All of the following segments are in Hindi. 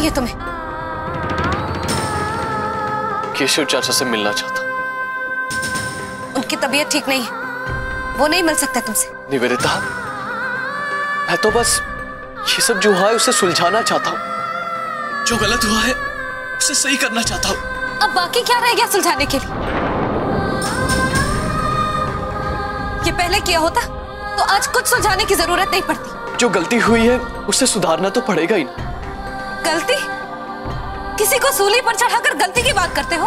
चाहिए तुम्हें? केशव चाचा से मिलना चाहता। उनकी तबीयत ठीक नहीं है, वो नहीं मिल सकता तुमसे। निवेदिता, मैं तो बस ये सब जो हुआ है उसे सुलझाना चाहता हूँ। जो गलत हुआ है उसे सही करना चाहता हूँ। अब बाकी क्या रह गया सुलझाने के लिए? ये पहले किया होता तो आज कुछ सुलझाने की जरूरत नहीं पड़ती। जो गलती हुई है उसे सुधारना तो पड़ेगा ही। गलती? किसी को सूली पर चढ़ाकर गलती की बात करते हो?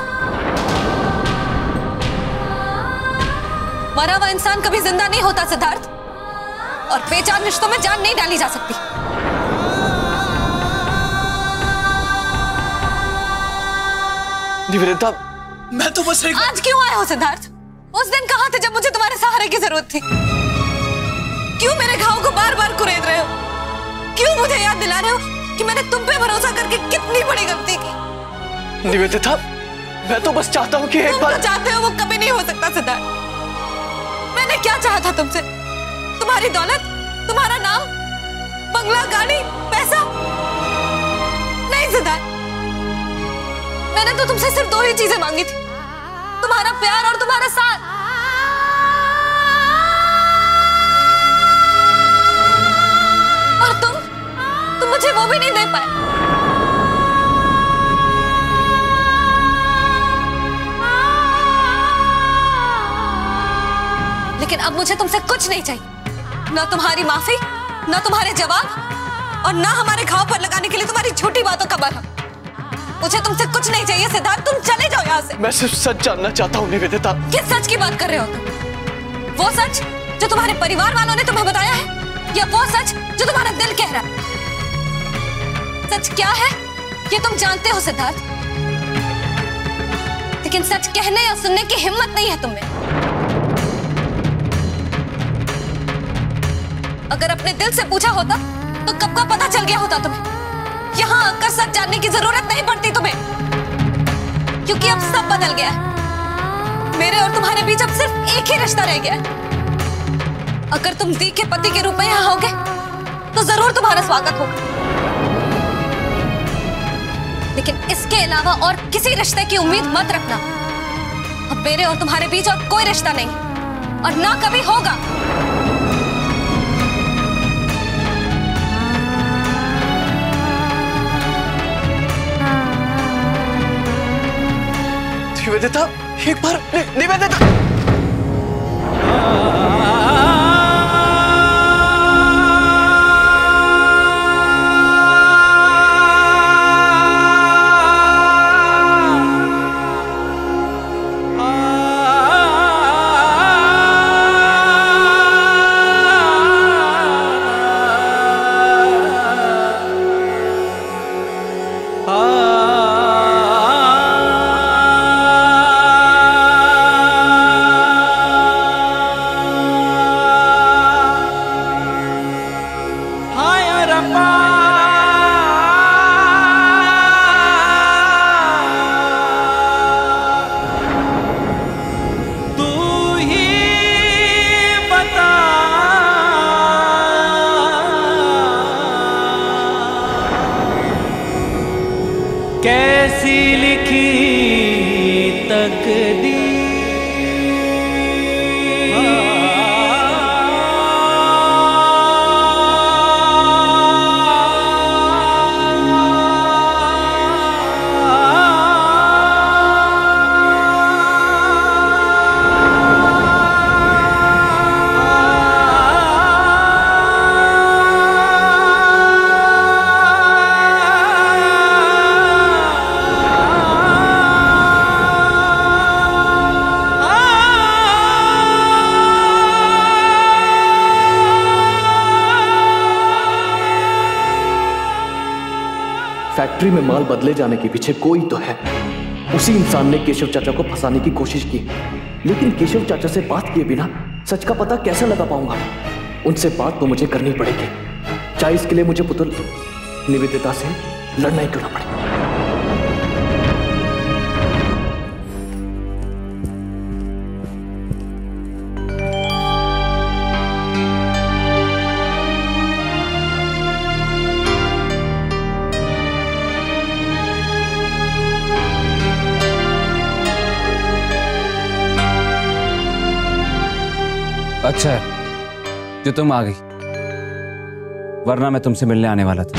मरा हुआ इंसान कभी जिंदा नहीं होता सिद्धार्थ, और बेजान रिश्तों में जान नहीं डाली जा सकती। निवेदिता, मैं तो बस एक... आज क्यों आए हो सिद्धार्थ? उस दिन कहाँ थे जब मुझे तुम्हारे सहारे की जरूरत थी? क्यों मेरे घाव को बार बार कुरेद रहे हो? क्यों मुझे याद दिला रहे हो कि मैंने तुम पे भरोसा करके कितनी बड़ी गलती की? निवेदिता, मैं तो बस चाहता हूँ कि एक बार... तुम जो चाहते हो वो कभी नहीं हो सकता सिद्धार्थ। मैंने क्या चाहा था तुमसे? तुम्हारी दौलत, तुम्हारा नाम, बंगला, गाड़ी, पैसा? नहीं सिद्धार्थ, मैंने तो तुमसे सिर्फ दो ही चीजें मांगी थी, तुम्हारा प्यार और तुम्हारा साथ। और तुम मुझे वो भी नहीं दे पाए। लेकिन अब मुझे तुमसे कुछ नहीं चाहिए, ना तुम्हारी माफी, ना तुम्हारे जवाब, और ना हमारे घाव पर लगाने के लिए तुम्हारी झूठी बातों का बरहम। मुझे तुमसे कुछ नहीं चाहिए सिद्धार्थ, तुम चले जाओ यहाँ से। मैं सिर्फ सच जानना चाहता हूँ निवेदिता। किस सच की बात कर रहे हो तुम? वो सच जो तुम्हारे परिवार वालों ने तुम्हें बताया है, या वो सच जो तुम्हारा दिल कह रहा है? सच क्या है ये तुम जानते हो सिद्धार्थ, लेकिन सच कहने या सुनने की हिम्मत नहीं है तुम्हें। अगर अपने दिल से पूछा होता तो कब का पता चल गया होता तुम्हें। यहाँ आकर सच जानने की जरूरत नहीं पड़ती तुम्हें, क्योंकि अब सब बदल गया है। मेरे और तुम्हारे बीच अब सिर्फ एक ही रिश्ता रह गया है। अगर तुम दी के पति के रूप में यहाँ आओगे तो जरूर तुम्हारा स्वागत होगा, लेकिन इसके अलावा और किसी रिश्ते की उम्मीद मत रखना। अब मेरे और तुम्हारे बीच और कोई रिश्ता नहीं, और ना कभी होगा। निवेदिता, एक बार निवेदिता। कैसी लिखी तकदीर। फैक्ट्री में माल बदले जाने के पीछे कोई तो है। उसी इंसान ने केशव चाचा को फंसाने की कोशिश की, लेकिन केशव चाचा से बात किए बिना सच का पता कैसे लगा पाऊंगा? उनसे बात तो मुझे करनी पड़ेगी, चाहे इसके लिए मुझे पुतुल निवेदिता से लड़ना ही क्यों ना पड़े। अच्छा है जो तुम आ गई, वरना मैं तुमसे मिलने आने वाला था।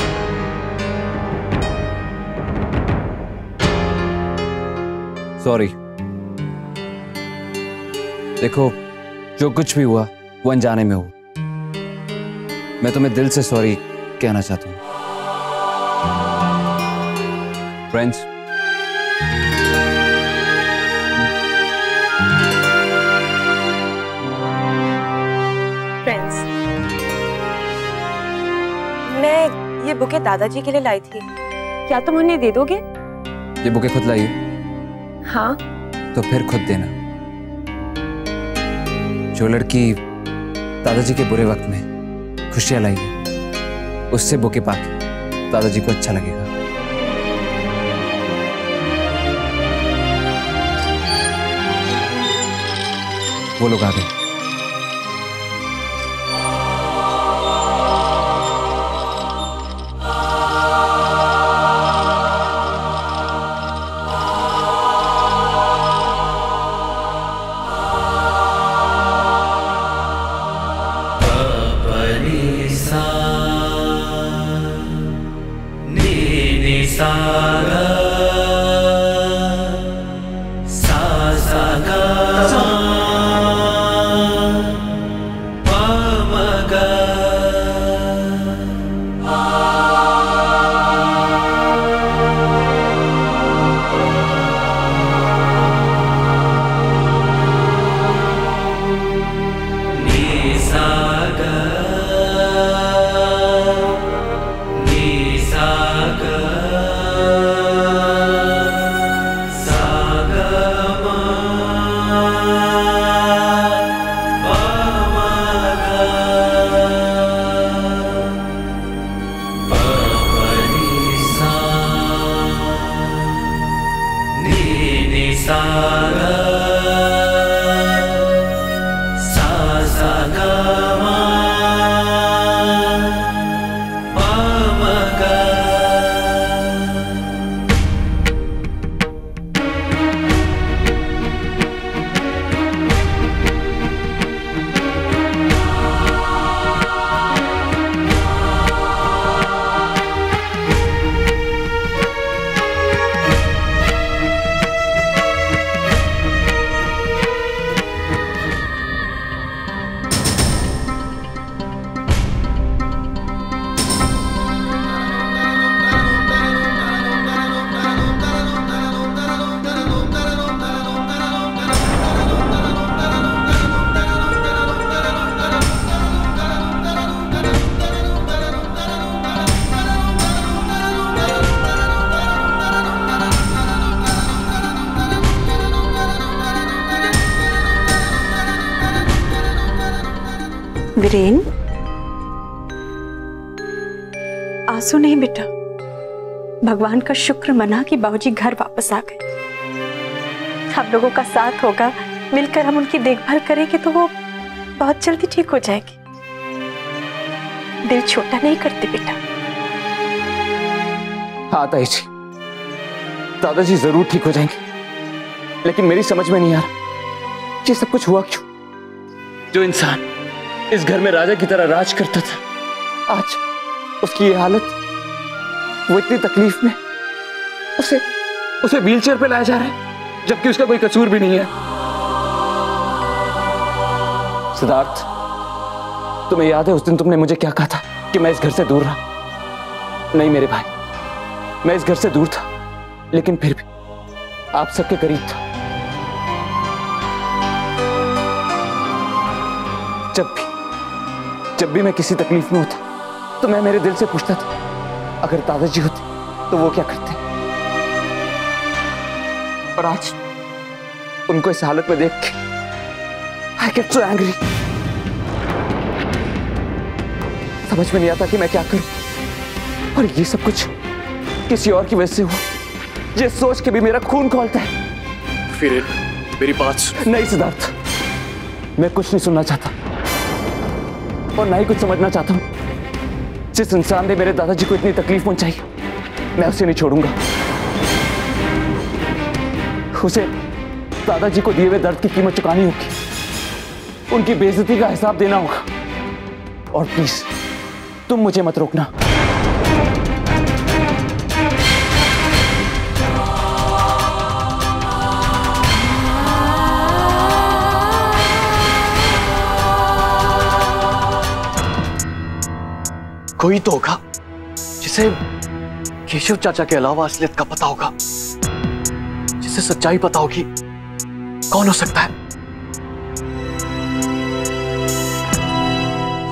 सॉरी। देखो, जो कुछ भी हुआ वो अनजाने में हुआ। मैं तुम्हें दिल से सॉरी कहना चाहता हूँ। फ्रेंड्स, मैं ये बुके दादाजी के लिए लाई थी, क्या तुम उन्हें दे दोगे? ये बुके खुद लाई? हाँ। तो फिर खुद देना। जो लड़की दादाजी के बुरे वक्त में खुशियां लाई है, उससे बुके पाके दादाजी को अच्छा लगेगा। वो लोग आ गए। वीरेन, आंसू नहीं बेटा, भगवान का शुक्र मना कि बाबूजी घर वापस आ गए। हम लोगों का साथ होगा, मिलकर हम उनकी देखभाल करेंगे तो वो बहुत जल्दी ठीक हो जाएगी। दिल छोटा नहीं करते बेटा। हाँ ताई जी, दादाजी जरूर ठीक हो जाएंगे, लेकिन मेरी समझ में नहीं आ रहा ये सब कुछ हुआ क्यों। जो इंसान इस घर में राजा की तरह राज करता था, आज उसकी ये हालत, वो इतनी तकलीफ में, उसे व्हीलचेयर पे लाया जा रहा है, जबकि उसका कोई कसूर भी नहीं है। सिद्धार्थ, तुम्हें याद है उस दिन तुमने मुझे क्या कहा था कि मैं इस घर से दूर रहा? नहीं मेरे भाई, मैं इस घर से दूर था, लेकिन फिर भी आप सबके करीब था। जब भी मैं किसी तकलीफ में होता तो मैं मेरे दिल से पूछता था, अगर दादाजी होते तो वो क्या करते। और आज उनको इस हालत में देख के I get so angry। समझ में नहीं आता कि मैं क्या करूं, और ये सब कुछ किसी और की वजह से हुआ। ये सोच के भी मेरा खून खौलता है। फिर मेरी बात सुन। नहीं सिद्धार्थ, मैं कुछ नहीं सुनना चाहता और ना ही कुछ समझना चाहता हूं। जिस इंसान ने मेरे दादाजी को इतनी तकलीफ पहुंचाई, मैं उसे नहीं छोड़ूंगा। उसे दादाजी को दिए हुए दर्द की कीमत चुकानी होगी। उनकी बेइज्जती का हिसाब देना होगा। और प्लीज तुम मुझे मत रोकना। कोई तो होगा जिसे केशव चाचा के अलावा असलियत का पता होगा, जिसे सच्चाई पता होगी। कौन हो सकता है?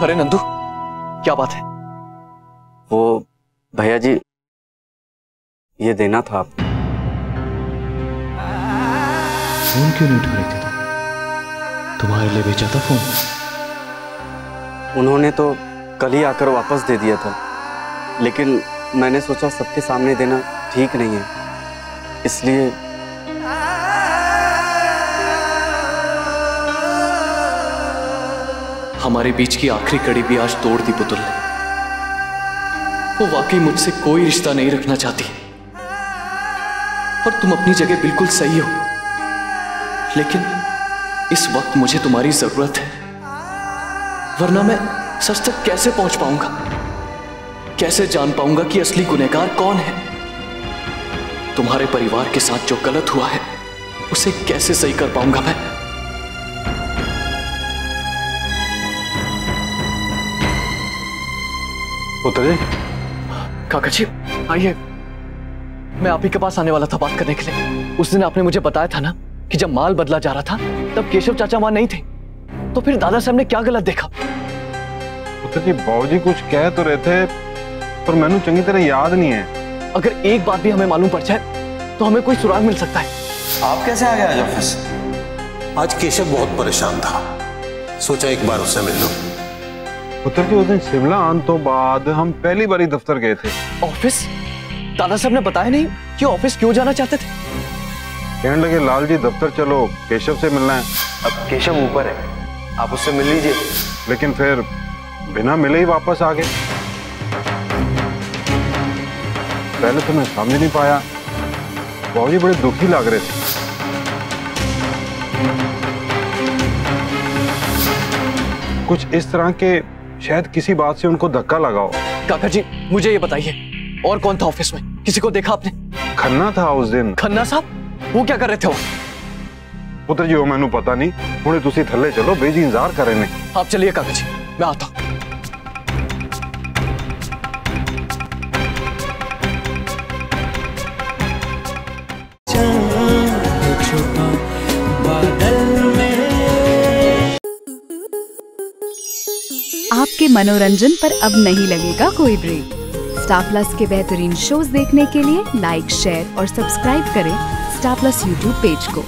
अरे नंदू, क्या बात है? वो भैया जी, ये देना था आप। फोन क्यों नहीं उठा रहे थे तुम्हारे लिए भेजा था फोन। उन्होंने तो कल ही आकर वापस दे दिया था, लेकिन मैंने सोचा सबके सामने देना ठीक नहीं है, इसलिए। हमारे बीच की आखिरी कड़ी भी आज तोड़ दी पुतुल ने। वो वाकई मुझसे कोई रिश्ता नहीं रखना चाहती, और तुम अपनी जगह बिल्कुल सही हो, लेकिन इस वक्त मुझे तुम्हारी जरूरत है, वरना मैं सच तक कैसे पहुंच पाऊंगा? कैसे जान पाऊंगा कि असली गुनहगार कौन है? तुम्हारे परिवार के साथ जो गलत हुआ है उसे कैसे सही कर पाऊंगा मैं? पुत्र जी। काका जी आइए, मैं आप ही के पास आने वाला था बात करने के लिए। उस दिन आपने मुझे बताया था ना कि जब माल बदला जा रहा था तब केशव चाचा वहां नहीं थे, तो फिर दादा साहब ने क्या गलत देखा? पुत्र जी, बाबूजी कुछ कह तो रहे थे, पर मैंने चंगी तरह याद नहीं है। अगर एक बात भी हमें मालूम पड़ जाए तो हमें कोई सुराग मिल सकता है। आप कैसे आ गए आज ऑफिस? आज केशव बहुत परेशान था, सोचा एक बार उससे मिल लो। पुत्र जी, उस दिन शिमला आने तो बाद हम पहली बार दफ्तर गए थे। ऑफिस? दादा साहब ने बताया नहीं कि ऑफिस क्यों जाना चाहते थे? कहने लगे लाल जी दफ्तर चलो, केशव से मिलना है। अब केशव ऊपर है, आप उससे मिल लीजिए। लेकिन फिर बिना मिले ही वापस आ गए। पहले तो मैं समझ नहीं पाया, बाबूजी बड़े दुखी लग रहे थे। कुछ इस तरह के शायद किसी बात से उनको धक्का लगा हो। काका जी मुझे ये बताइए, और कौन था ऑफिस में? किसी को देखा आपने? खन्ना था उस दिन। खन्ना साहब? वो क्या कर रहे थे? वो पुत्र जी वो मैनू पता नहीं, हुणे तुसी थल्ले चलो, बेजी इंतजार कर रहे हैं। आप चलिए काका जी, मैं आता हूं। आपके मनोरंजन पर अब नहीं लगेगा कोई ब्रेक। स्टार प्लस के बेहतरीन शोज देखने के लिए लाइक, शेयर और सब्सक्राइब करें स्टार प्लस यूट्यूब पेज को।